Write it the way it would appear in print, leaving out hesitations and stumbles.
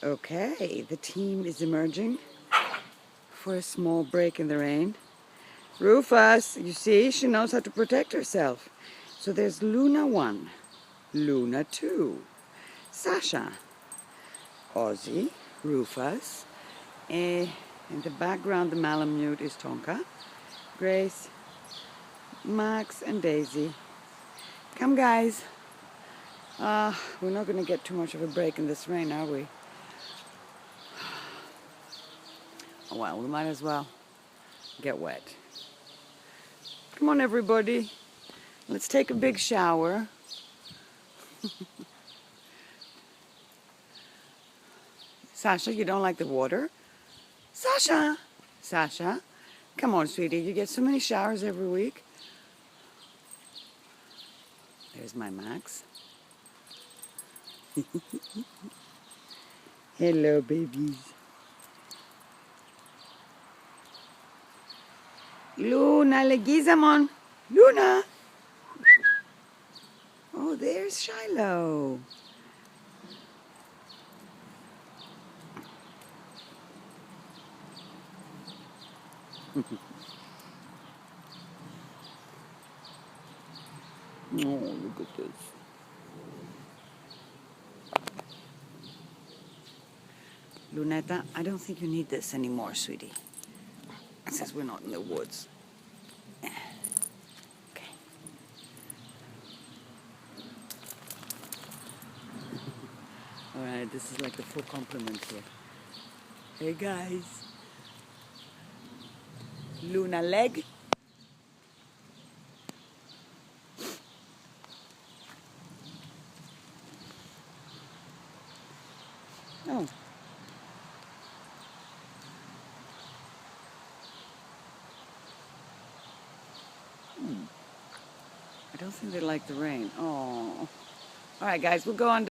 Okay, the team is emerging for a small break in the rain. Rufus, you see, she knows how to protect herself. So there's Luna 1, Luna 2, Sasha, Ozzy, Rufus. In the background, the Malamute is Tonka, Grace, Max, and Daisy. Come, guys. We're not going to get too much of a break in this rain, are we? Oh, well, we might as well get wet. Come on, everybody. Let's take a big shower. Sasha, you don't like the water? Sasha! Sasha, come on, sweetie. You get so many showers every week. There's my Max. Hello, babies. Luna, Leguizamon. Luna! Oh, there's Shiloh. Oh, look at this. Luneta, I don't think you need this anymore, sweetie. Since we're not in the woods. Okay. Alright, this is like the full complement here. Hey, guys. Luna leg. Oh. I don't think they like the rain. Oh. All right, guys, we'll go on.